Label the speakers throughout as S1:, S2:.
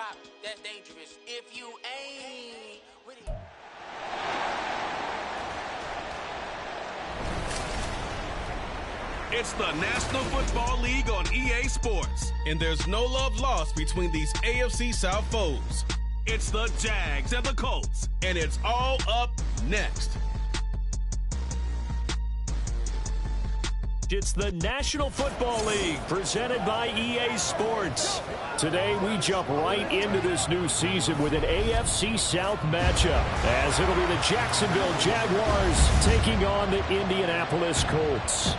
S1: pop, that's dangerous. If you ain't with it.
S2: It's the National Football League on EA Sports, and there's no love lost between these AFC South foes. It's the Jags and the Colts, and it's all up next.
S3: It's the National Football League presented by EA Sports. Today we jump right into this new season with an AFC South matchup, as it'll be the Jacksonville Jaguars taking on the Indianapolis Colts.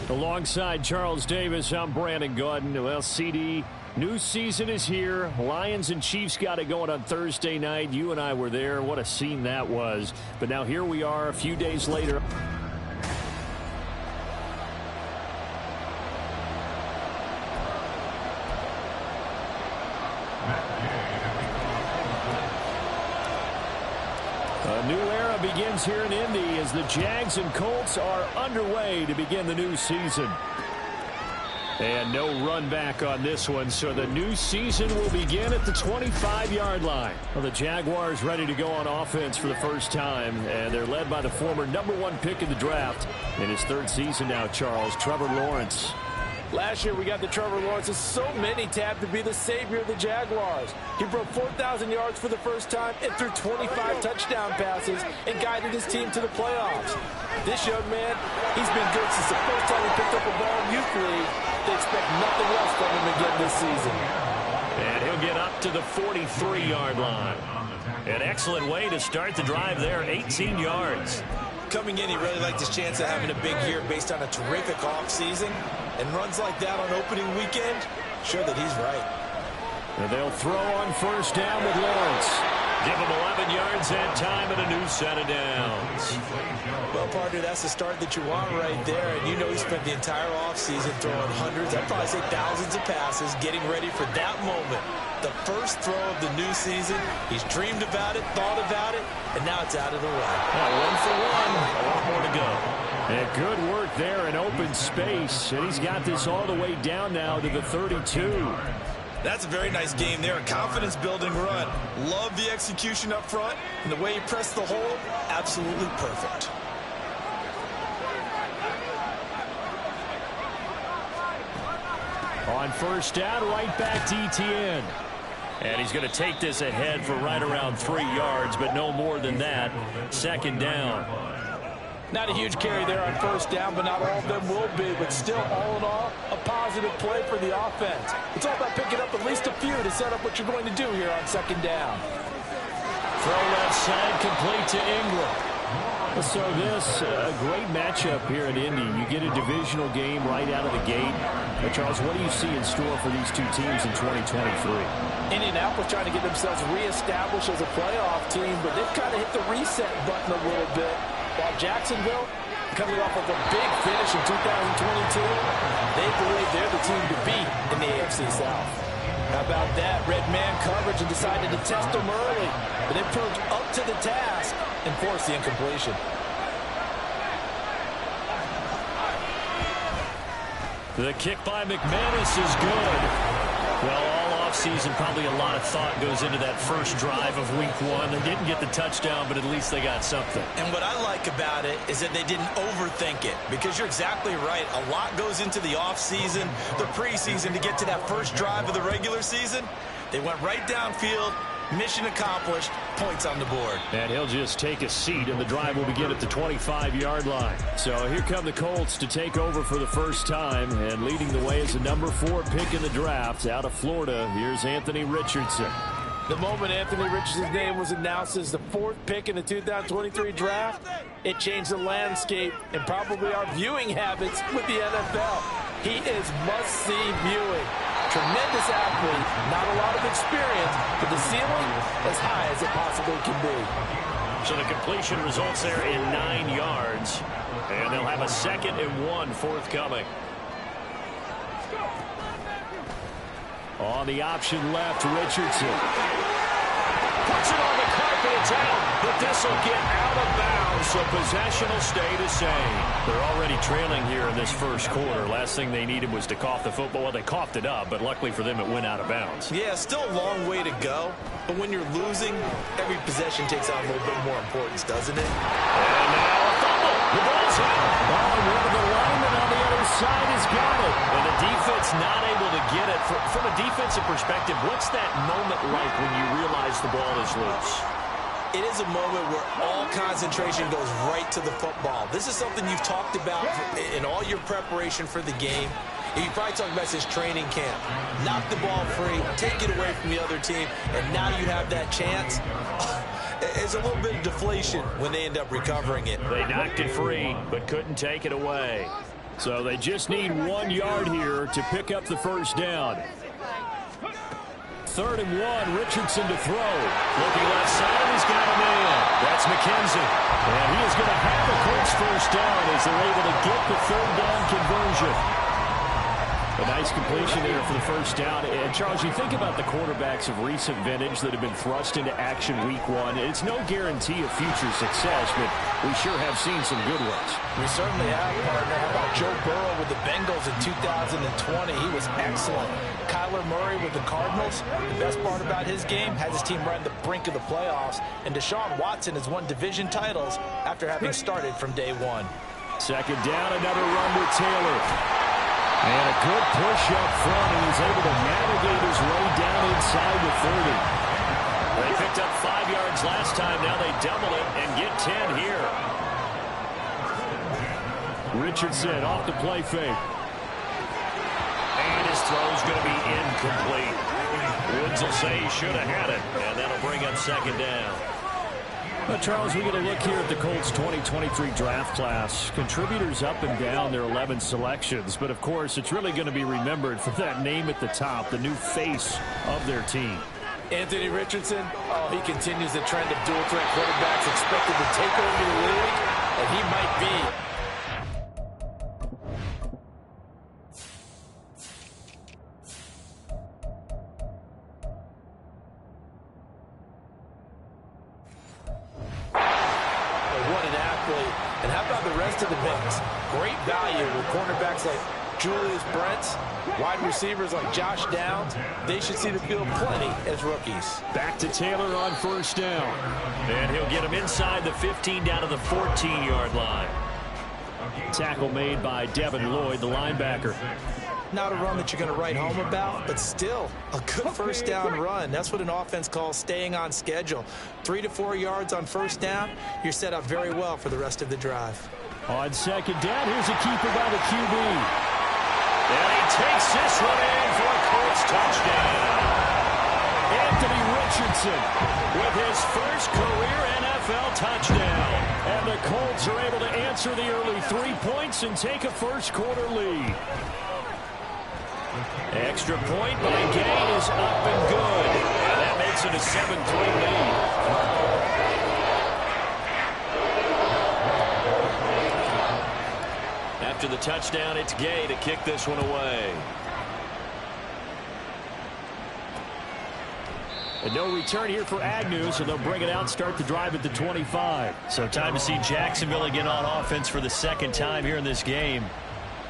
S3: Alongside Charles Davis, I'm Brandon Gordon. Well, CD, new season is here. Lions and Chiefs got it going on Thursday night. You and I were there. What a scene that was. But now here we are a few days later. A new era begins here in Indy as the Jags and Colts are underway to begin the new season. And no run back on this one, so the new season will begin at the 25-yard line. Well, the Jaguars ready to go on offense for the first time, and they're led by the former #1 pick in the draft. In his third season now, Charles, Trevor Lawrence.
S4: Last year we got the Trevor Lawrences. So many tapped to be the savior of the Jaguars. He broke 4,000 yards for the first time and threw 25 touchdown passes and guided his team to the playoffs. This young man, he's been good since the first time he picked up a ball in youth league. They expect nothing less from him again this season.
S3: And he'll get up to the 43-yard line. An excellent way to start the drive there, 18 yards.
S5: Coming in, he really liked his chance of having a big year based on a terrific offseason. And runs like that on opening weekend show that he's right.
S3: And they'll throw on first down with Lawrence. Give him 11 yards that time and a new set of downs.
S5: Well, partner, that's the start that you want right there. And you know he spent the entire offseason throwing hundreds, I'd probably say thousands of passes, getting ready for that moment. The first throw of the new season. He's dreamed about it, thought about it, and now it's out of the way.
S3: One for one. A lot more to go. And good work there in open space. And he's got this all the way down now to the 32.
S5: That's a very nice game there. A confidence-building run. Love the execution up front. And the way he pressed the hole, absolutely perfect.
S3: On first down, right back to Etienne. And he's going to take this ahead for right around 3 yards, but no more than that. Second down.
S4: Not a huge carry there on first down, but not all of them will be. But still, all in all, a positive play for the offense. It's all about picking up at least a few to set up what you're going to do here on second down.
S3: Throw left side, complete to Ingram. So this, a great matchup here in Indy. You get a divisional game right out of the gate. But Charles, what do you see in store for these two teams in 2023?
S4: Indianapolis trying to get themselves reestablished as a playoff team, but they've kind of hit the reset button a little bit. While Jacksonville, coming off of a big finish in 2022, they believe they're the team to beat in the AFC South. How about that? Red man coverage and decided to test them early, but they proved up to the task and forced the incompletion.
S3: The kick by McManus is good. Well, all offseason, probably a lot of thought goes into that first drive of week one. They didn't get the touchdown, but at least they got something.
S5: And what I like about it is that they didn't overthink it, because you're exactly right. A lot goes into the offseason, the preseason to get to that first drive of the regular season. They went right downfield. Mission accomplished. Points on the board.
S3: And he'll just take a seat, and the drive will begin at the 25-yard line. So here come the Colts to take over for the first time, and leading the way is the #4 pick in the draft out of Florida. Here's Anthony Richardson.
S4: The moment Anthony Richardson's name was announced as the 4th pick in the 2023 draft, it changed the landscape and probably our viewing habits with the NFL. He is must-see viewing. Tremendous athlete, not a lot of experience, but the ceiling as high as it possibly can be.
S3: So the completion results there in 9 yards, and they'll have a 2nd and 1 forthcoming. On the option left, Richardson puts it on the carpet. and it's out, but this will get out of bounds, so possession will stay the same. They're already trailing here in this first quarter. Last thing they needed was to cough the football. Well, they coughed it up, but luckily for them, it went out of bounds.
S5: Yeah, still a long way to go, but when you're losing, every possession takes on a little bit more importance, doesn't it?
S3: And now a fumble. The ball's out. Oh, one of the linemen on the other side has got it. And the defense not able to get it. From a defensive perspective, what's that moment like when you realize the ball is loose?
S5: It is a moment where all concentration goes right to the football. This is something you've talked about in all your preparation for the game. You probably talked about since training camp. Knock the ball free, take it away from the other team, and now you have that chance. It's a little bit of deflation when they end up recovering it.
S3: They knocked it free, but couldn't take it away. So they just need 1 yard here to pick up the first down. 3rd and 1, Richardson to throw. Looking left side, he's got a man. That's McKenzie. And he is going to have a Colts first down as they're able to get the 3rd down conversion. A nice completion there for the first down. And, Charles, you think about the quarterbacks of recent vintage that have been thrust into action week 1. It's no guarantee of future success, but we sure have seen some good ones.
S4: We certainly have, partner. How about Joe Burrow with the Bengals in 2020? He was excellent. Kyler Murray with the Cardinals. The best part about his game, has his team right on the brink of the playoffs. And Deshaun Watson has won division titles after having started from day 1.
S3: 2nd down, another run with Taylor. And a good push up front, and he's able to navigate his way down inside the 30. They picked up 5 yards last time. Now they double it and get 10 here. Richardson off the play fake. And his throw's going to be incomplete. Woods will say he should have had it, and that'll bring up 2nd down. Well, Charles, we get a look here at the Colts 2023 draft class. Contributors up and down their 11 selections. But, of course, it's really going to be remembered for that name at the top, the new face of their team.
S4: Anthony Richardson, he continues the trend of dual-threat quarterbacks expected to take over the league, and he might be. And how about the rest of the mix? Great value with cornerbacks like Julius Brents, wide receivers like Josh Downs. They should see the field plenty as rookies.
S3: Back to Taylor on 1st down. And he'll get him inside the 15 down to the 14-yard line. Tackle made by Devin Lloyd, the linebacker.
S5: Not a run that you're going to write home about, but still a good 1st down run. That's what an offense calls staying on schedule. 3 to 4 yards on 1st down, you're set up very well for the rest of the drive.
S3: On 2nd down, here's a keeper by the QB. And he takes this one in for a Colts touchdown. Anthony Richardson with his first career NFL touchdown. And the Colts are able to answer the early 3 points and take a first-quarter lead. Extra point by Gay is up and good. And that makes it a 7-3 lead. After the touchdown, it's Gay to kick this one away. And no return here for Agnew, so they'll bring it out and start the drive at the 25. So time to see Jacksonville again on offense for the 2nd time here in this game.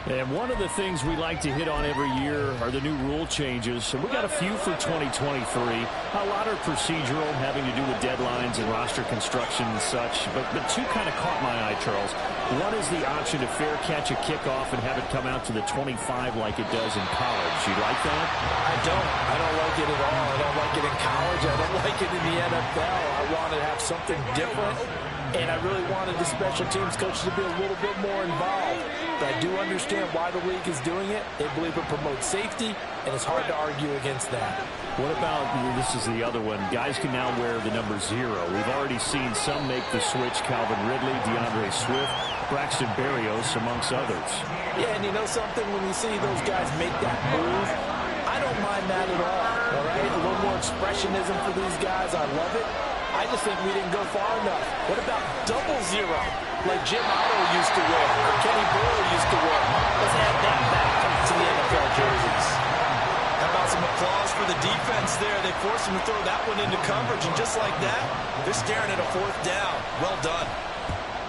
S3: And one of the things we like to hit on every year are the new rule changes. So we got a few for 2023. A lot are procedural, having to do with deadlines and roster construction and such. But 2 kind of caught my eye, Charles. One is the option to fair catch a kickoff and have it come out to the 25 like it does in college. You like that?
S4: I don't like it at all. I don't like it in college. I don't like it in the NFL. I want to have something different. And I really wanted the special teams coaches to be a little bit more involved. But I do understand why the league is doing it. They believe it promotes safety, and it's hard to argue against that.
S3: What about, this is the other one, guys can now wear the number 0. We've already seen some make the switch, Calvin Ridley, DeAndre Swift, Braxton Berrios, amongst others.
S4: Yeah, and you know something? When you see those guys make that move, I don't mind that at all right? A little more expressionism for these guys. I love it. I just think we didn't go far enough. What about 00, like Jim Otto used to wear, or Kenny Burrow used to wear? Let's add that back to the NFL jerseys.
S5: How about some applause for the defense there. They forced him to throw that one into coverage, and just like that, they're staring at a 4th down. Well done.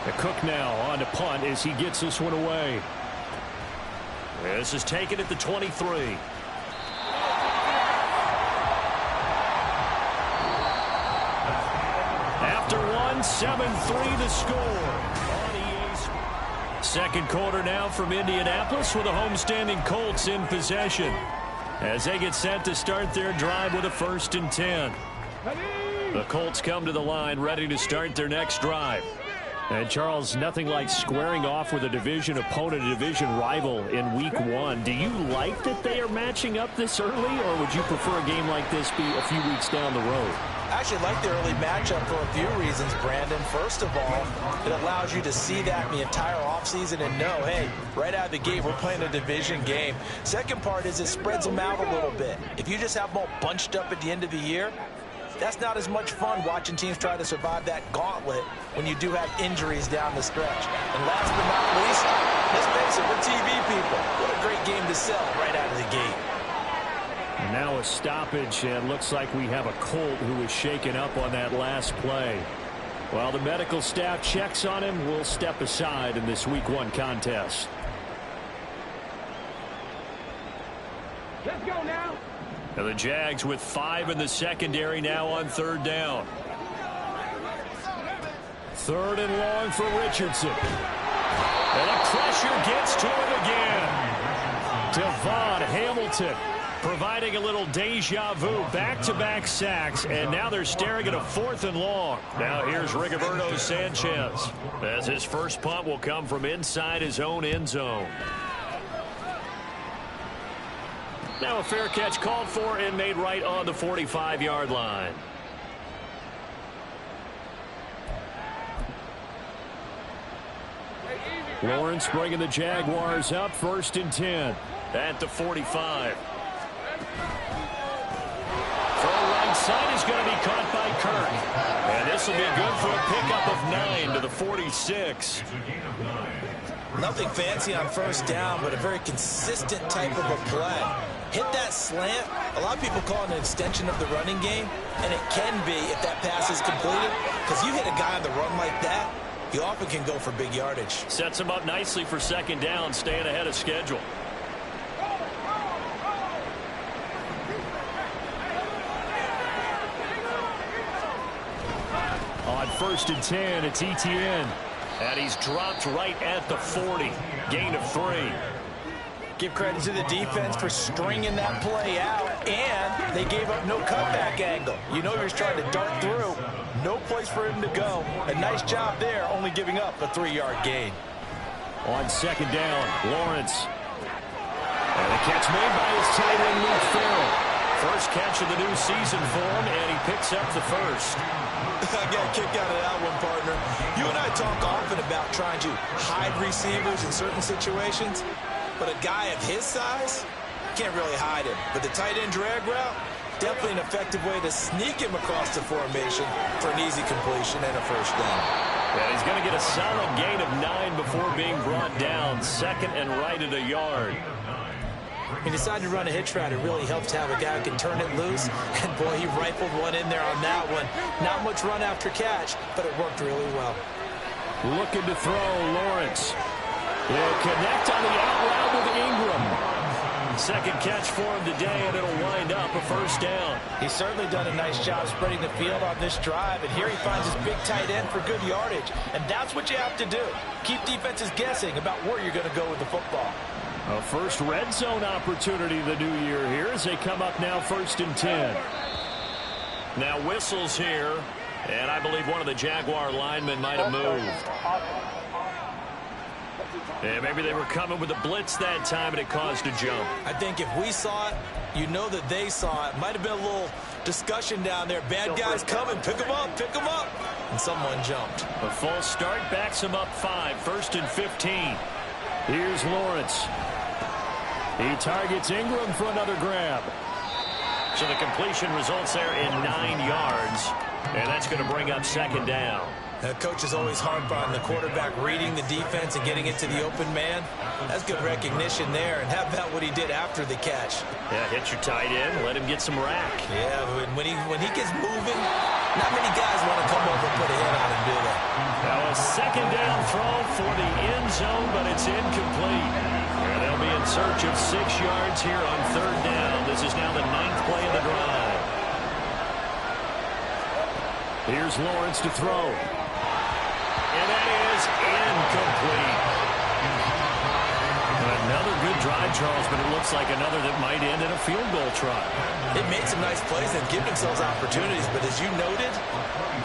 S3: The Cook now on to punt as he gets this one away. This is taken at the 23. After one, 7-3 the score. Second quarter now from Indianapolis with the homestanding Colts in possession as they get set to start their drive with a 1st and 10. The Colts come to the line ready to start their next drive. And, Charles, nothing like squaring off with a division opponent, a division rival in Week 1. Do you like that they are matching up this early, or would you prefer a game like this be a few weeks down the road?
S5: I actually like the early matchup for a few reasons, Brandon. First of all, it allows you to see that the entire offseason and know, hey, right out of the gate, we're playing a division game. Second part is it spreads them out a little bit. If you just have them all bunched up at the end of the year, that's not as much fun watching teams try to survive that gauntlet when you do have injuries down the stretch. And last but not least, let's face it, we're TV people. What a great game to sell right out of the gate.
S3: Now a stoppage, and looks like we have a Colt who was shaken up on that last play. While the medical staff checks on him, we'll step aside in this Week 1 contest.
S6: Let's go now.
S3: And the Jags with 5 in the secondary now on 3rd down. 3rd and long for Richardson. And the pressure gets to him again. Devon Hamilton providing a little deja vu, back-to-back sacks, and now they're staring at a 4th and long. Now here's Rigoberto Sanchez, as his first punt will come from inside his own end zone. Now a fair catch called for and made right on the 45-yard line. Lawrence bringing the Jaguars up, 1st and 10 at the 45. Throw right side is going to be caught by Kirk. And this will be good for a pickup of 9 to the 46.
S5: Nothing fancy on 1st down, but a very consistent type of a play. Hit that slant. A lot of people call it an extension of the running game, and it can be if that pass is completed, because you hit a guy on the run like that, you often can go for big yardage.
S3: Sets him up nicely for 2nd down, staying ahead of schedule. On 1st and 10, it's Etienne. And he's dropped right at the 40. Gain of 3.
S5: Give credit to the defense for stringing that play out, and they gave up no cutback angle. You know he was trying to dart through. No place for him to go. A nice job there, only giving up a 3-yard gain.
S3: On 2nd down, Lawrence. And the catch made by his tight end, Luke Farrell. First catch of the new season for him, and he picks up the first.
S5: I got a kick out of that one, partner. You and I talk often about trying to hide receivers in certain situations, but a guy of his size can't really hide him. But the tight end drag route, definitely an effective way to sneak him across the formation for an easy completion and a 1st down.
S3: And he's going to get a solid gain of 9 before being brought down. 2nd and right at a yard.
S5: He decided to run a hitch route. It really helps to have a guy who can turn it loose. And, boy, he rifled one in there on that one. Not much run after catch, but it worked really well.
S3: Looking to throw, Lawrence. He'll connect on the out route with Ingram. 2nd catch for him today, and it'll wind up a 1st down.
S5: He's certainly done a nice job spreading the field on this drive, and here he finds his big tight end for good yardage. And that's what you have to do. Keep defenses guessing about where you're going to go with the football.
S3: A first red zone opportunity the new year here as they come up now 1st and 10. Now whistles here, and I believe one of the Jaguar linemen might have moved. And maybe they were coming with a blitz that time, and it caused a jump.
S5: I think if we saw it, you know that they saw it. Might have been a little discussion down there. Bad guys coming. Pick them up. Pick them up. And someone jumped.
S3: A false start backs him up 5. 1st and 15. Here's Lawrence. He targets Ingram for another grab. So the completion results there in 9 yards. And that's going to bring up 2nd down.
S5: Coaches always harp on the quarterback reading the defense and getting it to the open man. That's good recognition there. And how about what he did after the catch?
S3: Yeah, hit your tight end, let him get some rack.
S5: Yeah, when he gets moving, not many guys want to come over and put a hit on him, do they?
S3: Now a second down throw for the end zone, but it's incomplete. And they'll be in search of 6 yards here on third down. This is now the 9th play of the drive. Here's Lawrence to throw. And that is incomplete. Another good drive, Charles, but it looks like another that might end in a field goal try.
S5: They made some nice plays and give themselves opportunities, but as you noted,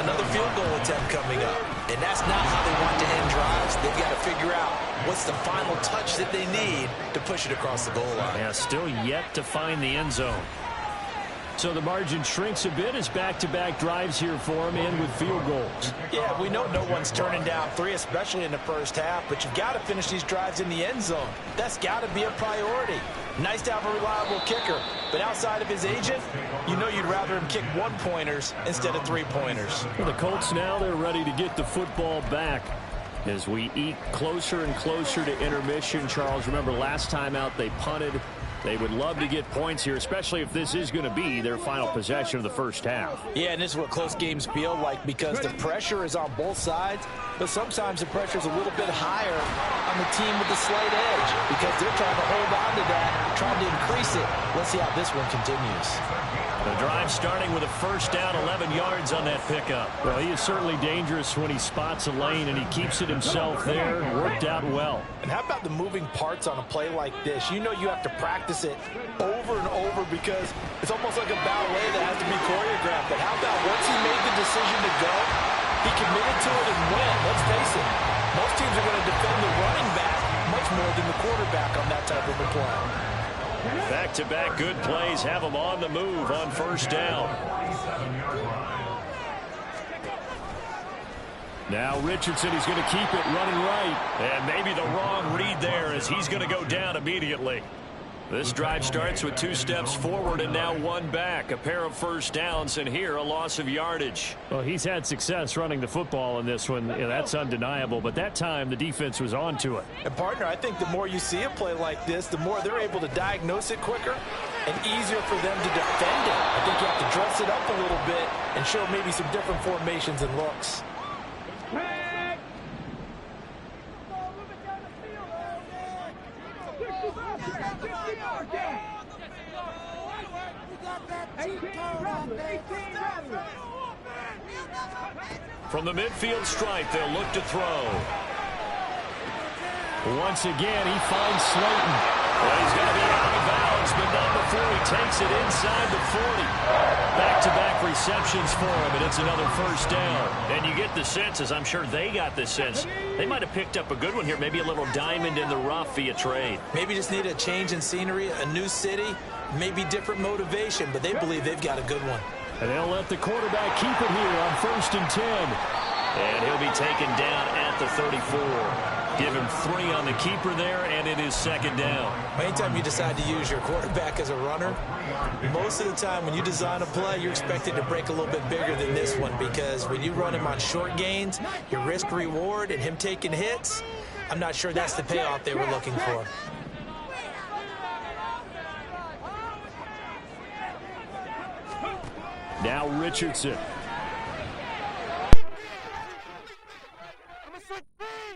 S5: another field goal attempt coming up. And that's not how they want to end drives. They've got to figure out what's the final touch that they need to push it across the goal line.
S3: Yeah, still yet to find the end zone. So the margin shrinks a bit as back-to-back drives here for him in with field goals.
S5: Yeah, we know no one's turning down 3, especially in the first half, but you've got to finish these drives in the end zone. That's got to be a priority. Nice to have a reliable kicker, but outside of his agent, you know you'd rather him kick 1-pointers instead of 3-pointers.
S3: For the Colts now, they're ready to get the football back. As we eke closer and closer to intermission, Charles, remember last time out they punted. They would love to get points here, especially if this is going to be their final possession of the first half.
S4: Yeah, and this is what close games feel like because the pressure is on both sides, but sometimes the pressure is a little bit higher on the team with the slight edge because they're trying to hold on to that, trying to increase it. Let's see how this one continues.
S3: The drive starting with a first down, 11 yards on that pickup. Well, he is certainly dangerous when he spots a lane, and he keeps it himself there. Worked out well.
S4: And how about the moving parts on a play like this? You know you have to practice it over and over because it's almost like a ballet that has to be choreographed. But how about once he made the decision to go, he committed to it and went. Let's face it, most teams are going to defend the running back much more than the quarterback on that type of a play.
S3: Back-to-back good plays have them on the move on first down. Now Richardson is going to keep it running right. And maybe the wrong read there as he's going to go down immediately. This drive starts with 2 steps forward and now 1 back. A pair of first downs, and here a loss of yardage. Well, he's had success running the football in this one. Yeah, that's undeniable, but that time the defense was on to it.
S4: And, partner, I think the more you see a play like this, the more they're able to diagnose it quicker and easier for them to defend it. I think you have to dress it up a little bit and show maybe some different formations and looks.
S3: From the midfield stripe, they'll look to throw. Once again, he finds Slayton. Well, he's going to be out of bounds, but not before he takes it inside the 40. Back-to-back receptions for him, and it's another first down. And you get the sense, as I'm sure they got the sense, they might have picked up a good one here, maybe a little diamond in the rough via trade.
S5: Maybe just need a change in scenery, a new city, maybe different motivation, but they believe they've got a good one.
S3: And they'll let the quarterback keep it here on 1st and 10. And he'll be taken down at the 34. Give him 3 on the keeper there, and it is 2nd down.
S5: Anytime you decide to use your quarterback as a runner, most of the time when you design a play, you're expected to break a little bit bigger than this one because when you run him on short gains, your risk-reward and him taking hits, I'm not sure that's the payoff they were looking for.
S3: Now Richardson.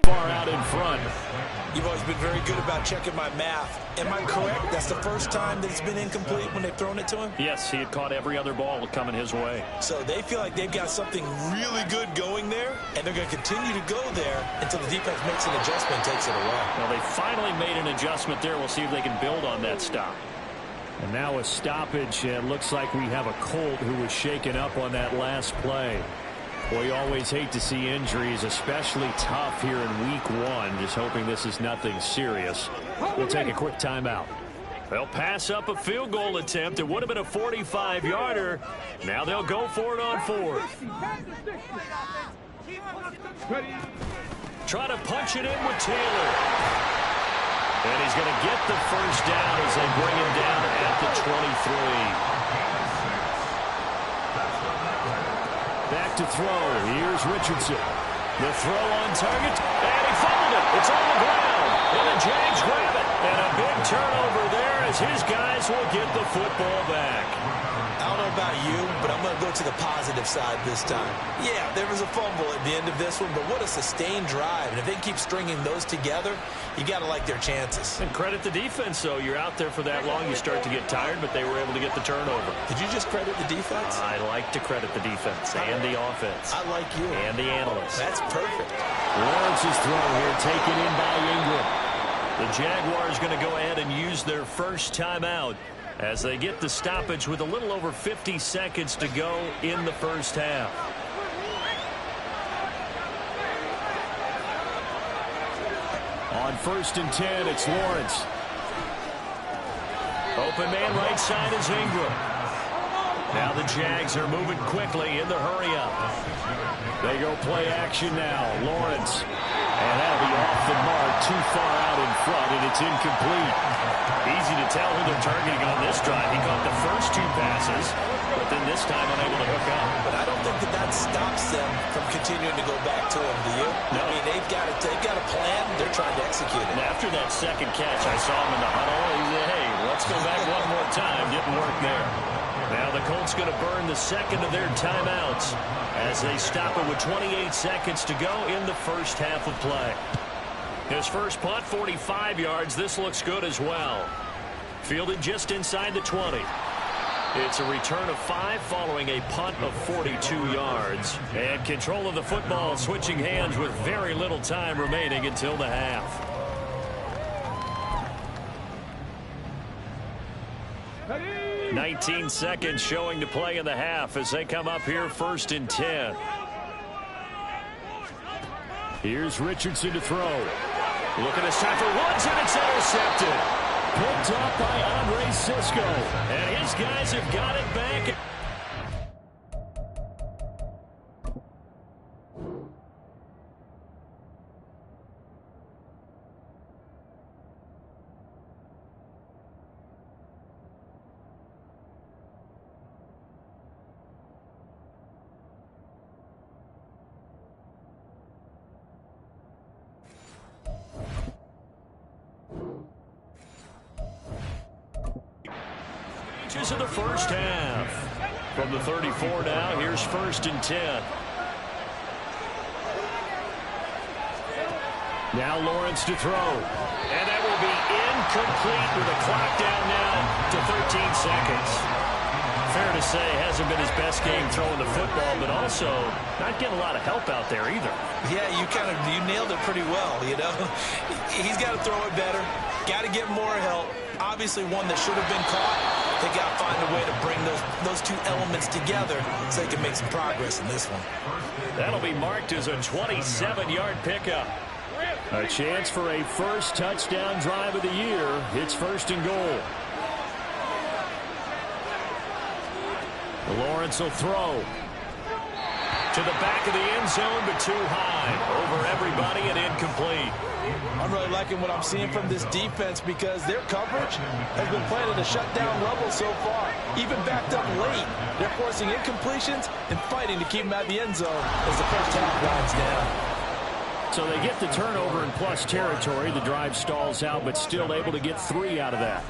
S3: Far out in front.
S5: You've always been very good about checking my math. Am I correct? That's the first time that it's been incomplete when they've thrown it to him?
S3: Yes, he had caught every other ball coming his way.
S5: So they feel like they've got something really good going there, and they're going to continue to go there until the defense makes an adjustment and takes it away.
S3: Well, they finally made an adjustment there. We'll see if they can build on that stop. And now a stoppage, and looks like we have a Colt who was shaken up on that last play. Well, you always hate to see injuries, especially tough here in week 1. Just hoping this is nothing serious. We'll take a quick timeout. They'll pass up a field goal attempt. It would have been a 45-yarder. Now they'll go for it on 4th. Try to punch it in with Taylor. And he's going to get the first down as they bring him down at the 23. Back to throw. Here's Richardson. The throw on target, and he fumbled it. It's on the ground, and the Jags grab it. And a big turnover there as his guys will get the football back.
S5: I don't know about you, but I'm going to go to the positive side this time. Yeah, there was a fumble at the end of this one, but what a sustained drive. And if they keep stringing those together, you got to like their chances.
S3: And credit the defense, though. You're out there for that long, you start to get tired, but they were able to get the turnover.
S5: Did you just credit the defense?
S3: I like to credit the defense and the offense.
S5: I like you.
S3: And the analysts.
S5: That's perfect.
S3: Lawrence's throw here taken in by Ingram. The Jaguars going to go ahead and use their first timeout as they get the stoppage with a little over 50 seconds to go in the first half. On 1st and 10, it's Lawrence. Open man right side is Ingram. Now the Jags are moving quickly in the hurry-up. They go play action now. Lawrence. And that'll be off the mark, too far out in front, and it's incomplete. Easy to tell who they're targeting on this drive. He caught the first 2 passes, but then this time unable to hook up.
S5: But I don't think that stops them from continuing to go back to him, do you?
S3: No.
S5: I mean, they've got a plan. They're trying to execute it.
S3: And after that second catch, I saw him in the huddle. He said, hey, let's go back one more time. Didn't work there. Now the Colts going to burn the second of their timeouts as they stop it with 28 seconds to go in the first half of play. His first punt, 45 yards. This looks good as well. Fielded just inside the 20. It's a return of 5 following a punt of 42 yards. And control of the football switching hands with very little time remaining until the half.
S6: Ready?
S3: 19 seconds showing to play in the half as they come up here 1st and 10. Here's Richardson to throw. Looking to start for Woods, and it's intercepted. Picked up by Andre Cisco. And his guys have got it back. Of the first half. From the 34 now, here's 1st and 10. Now Lawrence to throw. And that will be incomplete with a clock down now to 13 seconds. Fair to say, hasn't been his best game throwing the football, but also not getting a lot of help out there either.
S5: Yeah, you nailed it pretty well, you know. He's got to throw it better. Got to get more help. Obviously one that should have been caught. They got to find a way to bring those 2 elements together so they can make some progress in this one.
S3: That'll be marked as a 27-yard pickup. A chance for a first touchdown drive of the year. It's 1st and goal. Lawrence will throw. To the back of the end zone, but too high. Over everybody and incomplete.
S5: I'm really liking what I'm seeing from this defense because their coverage has been playing at a shutdown level so far. Even backed up late, they're forcing incompletions and fighting to keep them at the end zone as the first half winds down.
S3: So they get the turnover in plus territory. The drive stalls out, but still able to get 3 out of that.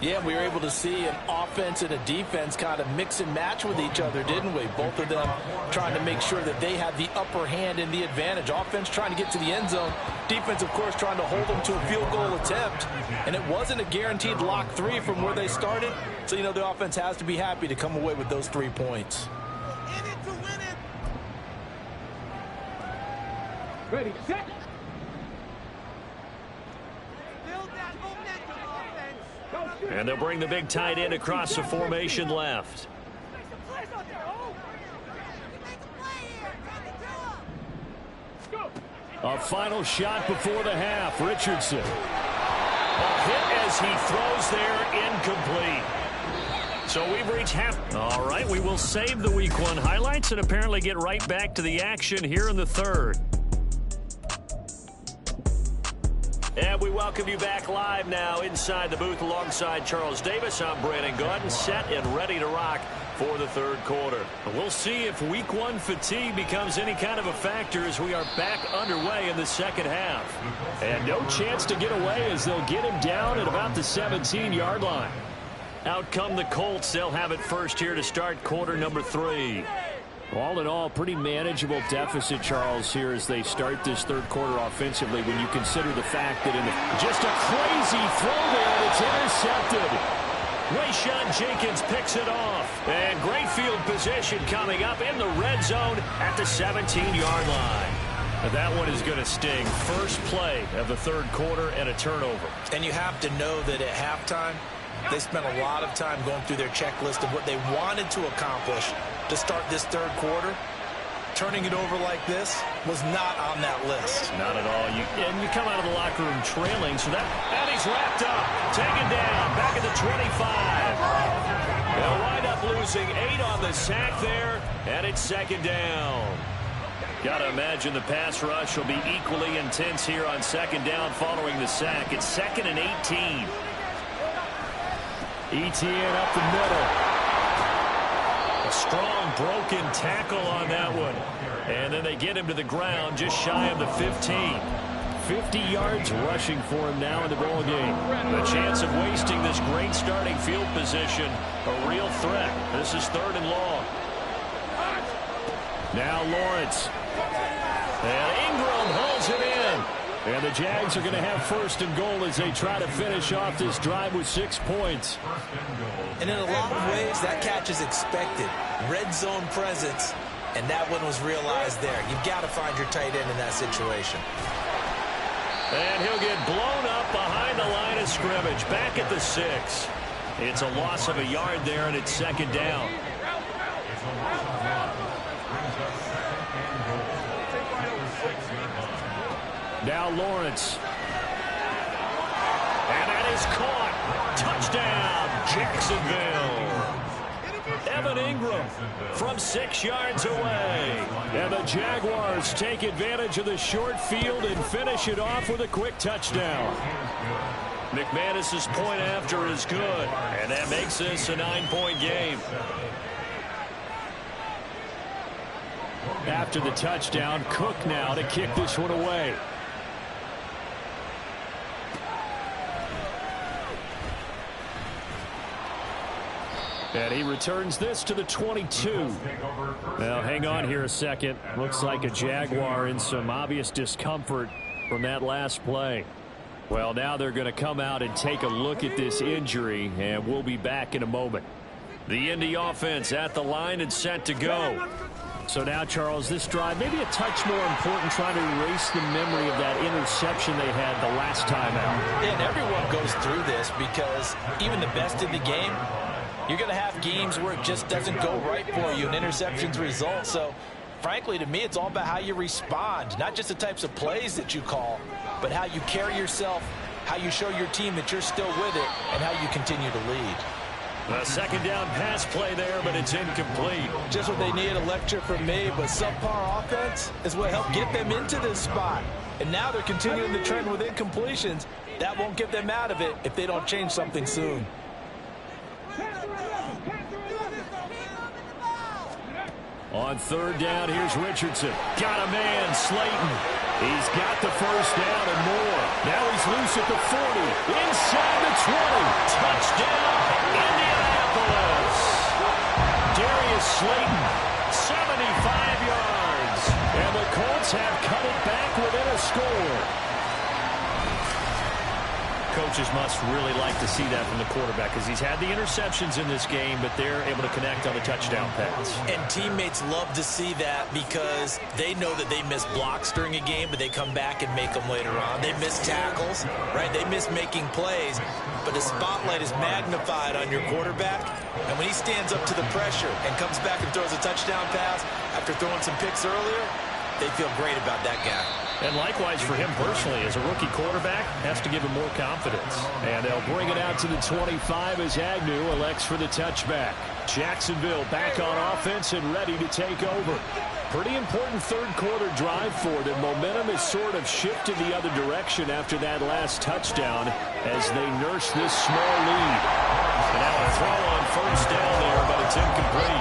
S4: Yeah, we were able to see an offense and a defense kind of mix and match with each other, didn't we? Both of them trying to make sure that they had the upper hand and the advantage. Offense trying to get to the end zone. Defense, of course, trying to hold them to a field goal attempt. And it wasn't a guaranteed lock 3 from where they started. So, you know, the offense has to be happy to come away with those 3 points.
S1: In it to win it.
S6: Ready, set.
S1: Build that momentum, offense.
S3: And they'll bring the big tight end across the formation left.
S1: Make some plays out there, oh! Make a play here. Take it to him.
S3: A final shot before the half. Richardson. A hit as he throws there, incomplete. So we've reached half. All right, we will save the Week 1 highlights and apparently get right back to the action here in the 3rd. And we welcome you back live now inside the booth alongside Charles Davis. I'm Brandon Gaudin, set and ready to rock for the third quarter. We'll see if week one fatigue becomes any kind of a factor as we are back underway in the second half. And no chance to get away as they'll get him down at about the 17-yard line. Out come the Colts. They'll have it first here to start quarter number 3. All in all, pretty manageable deficit, Charles, here as they start this third quarter offensively when you consider the fact that in just a crazy throw there that's intercepted. Rayshawn Jenkins picks it off. And great field position coming up in the red zone at the 17-yard line. That one is going to sting. First play of the third quarter and a turnover.
S5: And you have to know that at halftime, they spent a lot of time going through their checklist of what they wanted to accomplish to start this third quarter. Turning it over like this was not on that list.
S3: Not at all. And you come out of the locker room trailing, so that he's wrapped up, taken down, back at the 25. They'll wind up losing 8 on the sack there, and it's second down. Got to imagine the pass rush will be equally intense here on second down following the sack. It's 2nd and 18. Etienne up the middle. A strong broken tackle on that one. And then they get him to the ground just shy of the 15. 50 yards rushing for him now in the ball game. The chance of wasting this great starting field position, a real threat. This is 3rd and long. Now Lawrence. And Ingram holds it in. And the Jags are going to have 1st and goal as they try to finish off this drive with 6 points.
S5: And in a lot of ways, that catch is expected. Red zone presence, and that one was realized there. You've got to find your tight end in that situation.
S3: And he'll get blown up behind the line of scrimmage, back at the 6. It's a loss of a yard there, and it's second down. Now Lawrence. And that is caught. Touchdown, Jacksonville. Evan Ingram from 6 yards away. And the Jaguars take advantage of the short field and finish it off with a quick touchdown. McManus's point after is good, and that makes this a 9-point game. After the touchdown, Cook now to kick this one away. And he returns this to the 22. Now, hang on here a second. Looks like a Jaguar in some obvious discomfort from that last play. Well, now they're going to come out and take a look at this injury, and we'll be back in a moment. The Indy offense at the line and set to go. So now, Charles, this drive maybe a touch more important, trying to erase the memory of that interception they had the last time out.
S5: And everyone goes through this because even the best in the game, you're going to have games where it just doesn't go right for you, and interceptions result. So, frankly, to me, it's all about how you respond, not just the types of plays that you call, but how you carry yourself, how you show your team that you're still with it, and how you continue to lead.
S3: A second down pass play there, but it's incomplete.
S5: Just what they need, a lecture from me, but subpar offense is what helped get them into this spot. And now they're continuing the trend with incompletions. That won't get them out of it if they don't change something soon.
S3: On third down, here's Richardson. Got a man, Slayton. He's got the first down and more. Now he's loose at the 40. Inside the 20. Touchdown, Indianapolis. Darius Slayton, 75 yards. And the Colts have cut it back within a score. Coaches must really like to see that from the quarterback because he's had the interceptions in this game, but they're able to connect on the touchdown pass.
S5: And teammates love to see that because they know that they miss blocks during a game, but they come back and make them later on. They miss tackles, right? They miss making plays, but the spotlight is magnified on your quarterback. And when he stands up to the pressure and comes back and throws a touchdown pass after throwing some picks earlier, they feel great about that guy.
S3: And likewise for him personally, as a rookie quarterback, has to give him more confidence. And they'll bring it out to the 25 as Agnew elects for the touchback. Jacksonville back on offense and ready to take over. Pretty important third quarter drive for them. Momentum has sort of shifted the other direction after that last touchdown as they nurse this small lead. And now a throw on first down there, but it's incomplete.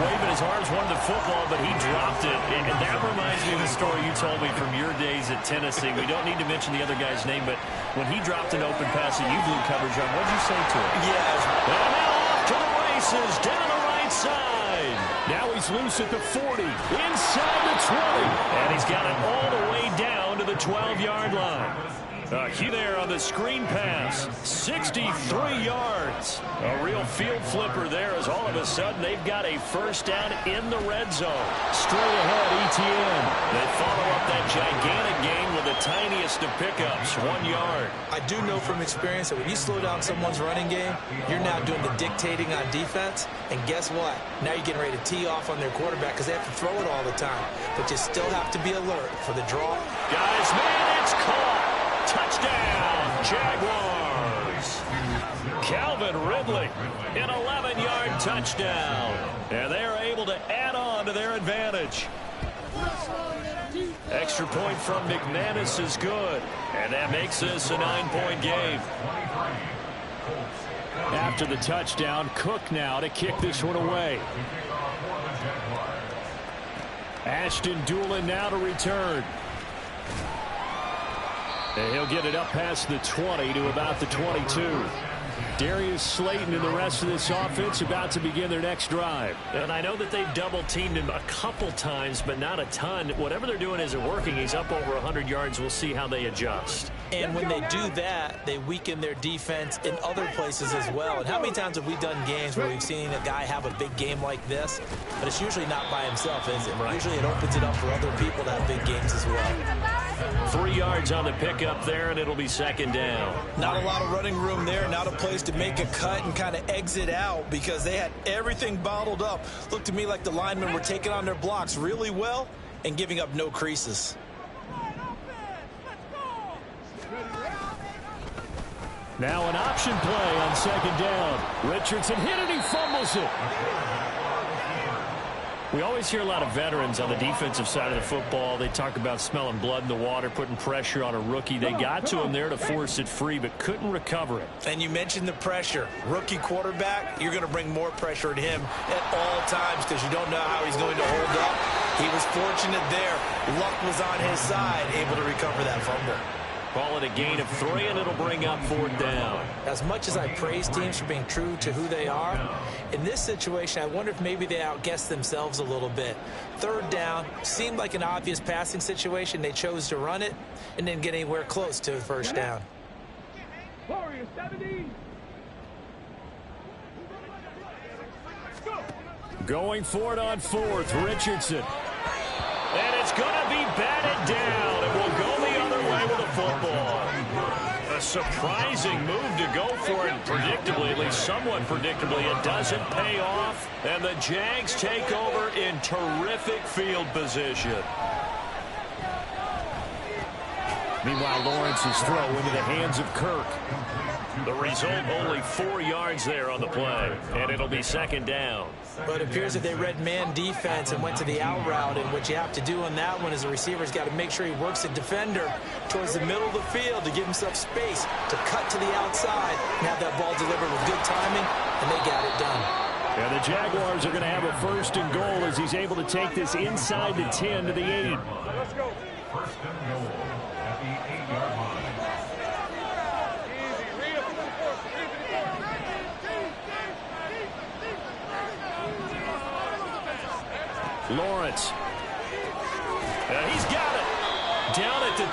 S3: waving his arms, wanted the football, but he dropped it. And that reminds me of the story you told me from your days at Tennessee. We don't need to mention the other guy's name, but when he dropped an open pass that you blew coverage on, what did you say to him?
S4: Yeah.
S3: And now off to the races, down the right side. Now he's loose at the 40, inside the 20. And he's got it all the way down to the 12-yard line. Hugh there on the screen pass, 63 yards. A real field flipper there as all of a sudden they've got a first down in the red zone. Straight ahead, ETN. They follow up that gigantic gain with the tiniest of pickups, 1 yard.
S5: I do know from experience that when you slow down someone's running game, you're now doing the dictating on defense. And guess what? Now you're getting ready to tee off on their quarterback because they have to throw it all the time. But you still have to be alert for the draw.
S3: Guys, man, it's caught. Touchdown, Jaguars. Calvin Ridley, an 11-yard touchdown. And they're able to add on to their advantage. Extra point from McManus is good. And that makes this a 9-point game. After the touchdown, Cook now to kick this one away. Ashton Doolin now to return. And he'll get it up past the 20 to about the 22. Darius Slayton and the rest of this offense about to begin their next drive.
S4: And I know that they've double-teamed him a couple times, but not a ton. Whatever they're doing isn't working. He's up over 100 yards. We'll see how they adjust.
S5: And when they do that, they weaken their defense in other places as well. And how many times have we done games where we've seen a guy have a big game like this? But it's usually not by himself, is it? Right. Usually it opens it up for other people to have big games as well.
S3: 3 yards on the pickup there, and it'll be second down.
S5: Not a lot of running room there. Not a place to make a cut and kind of exit out because they had everything bottled up. Looked to me like the linemen were taking on their blocks really well and giving up no creases.
S3: Now an option play on second down. Richardson hit it, he fumbles it. We always hear a lot of veterans on the defensive side of the football. They talk about smelling blood in the water, putting pressure on a rookie. They got to him there to force it free, but couldn't recover it.
S5: And you mentioned the pressure. Rookie quarterback, you're going to bring more pressure at him at all times because you don't know how he's going to hold up. He was fortunate there. Luck was on his side, able to recover that fumble.
S3: Call it a gain of 3, and it'll bring up fourth down.
S5: As much as I praise teams for being true to who they are, in this situation, I wonder if maybe they outguessed themselves a little bit. Third down seemed like an obvious passing situation. They chose to run it and didn't get anywhere close to the first down.
S6: Warriors 70.
S3: Going for it on fourth, Richardson. And it's going to be batted down. It will go the other way with the football. A surprising move to go for it. Predictably, at least somewhat predictably, it doesn't pay off. And the Jags take over in terrific field position. Meanwhile, Lawrence's throw into the hands of Kirk. The result, only 4 yards there on the play. And it'll be second down.
S5: But it appears that they read man defense and went to the out route. And what you have to do on that one is the receiver's got to make sure he works the defender towards the middle of the field to give himself space to cut to the outside and have that ball delivered with good timing, and they got it done.
S3: And the Jaguars are going to have a first and goal as he's able to take this inside the 10 to the 8.
S6: Let's go. First and goal at the 8-yard line.
S3: Lawrence. And he's got it. Down at the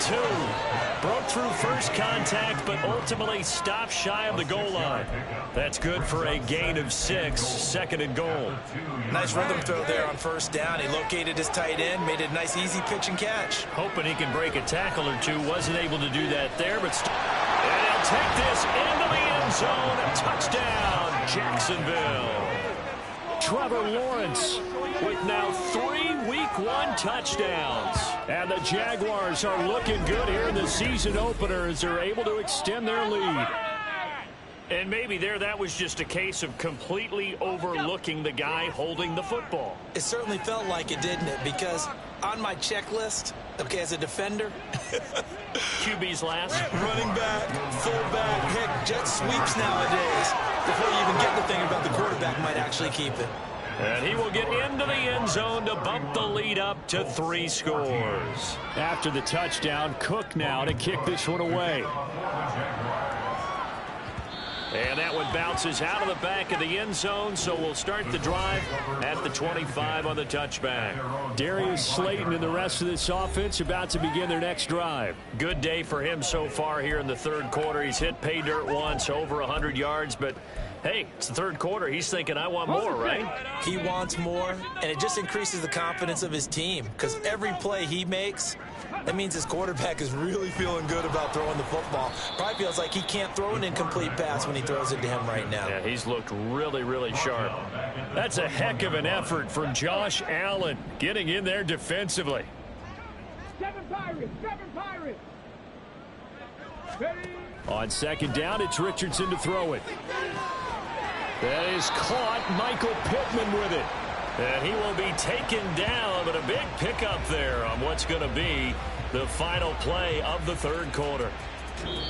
S3: 2. Broke through first contact, but ultimately stopped shy of the goal line. That's good for a gain of 6. Second and goal.
S5: Nice rhythm throw there on first down. He located his tight end, made it a nice, easy pitch and catch.
S3: Hoping he can break a tackle or two. Wasn't able to do that there, but and he'll take this into the end zone. A touchdown, Jacksonville. Trevor Lawrence with now 3 Week 1 touchdowns. And the Jaguars are looking good here in the season opener as they're able to extend their lead. And maybe there that was just a case of completely overlooking the guy holding the football.
S5: It certainly felt like it, didn't it? Because on my checklist, okay, as a defender,
S3: QB's last.
S5: running back, fullback, heck, jet sweeps nowadays. Before you even get the thing about the quarterback might actually keep it.
S3: And he will get into the end zone to bump the lead up to 3 scores. After the touchdown, Cook now to kick this one away. And that one bounces out of the back of the end zone, so we'll start the drive at the 25 on the touchback. Darius Slayton and the rest of this offense about to begin their next drive. Good day for him so far here in the third quarter. He's hit pay dirt once, over 100 yards, but hey, it's the third quarter. He's thinking, I want more, right?
S5: He wants more, and it just increases the confidence of his team because every play he makes, that means his quarterback is really feeling good about throwing the football. Probably feels like he can't throw an incomplete pass when he throws it to him right now.
S3: Yeah, he's looked really, really sharp. That's a heck of an effort from Josh Allen getting in there defensively.
S1: 7 Pirates. Ready?
S3: On second down, it's Richardson to throw it. That is caught. Michael Pittman with it. And he will be taken down, but a big pickup there on what's going to be the final play of the third quarter.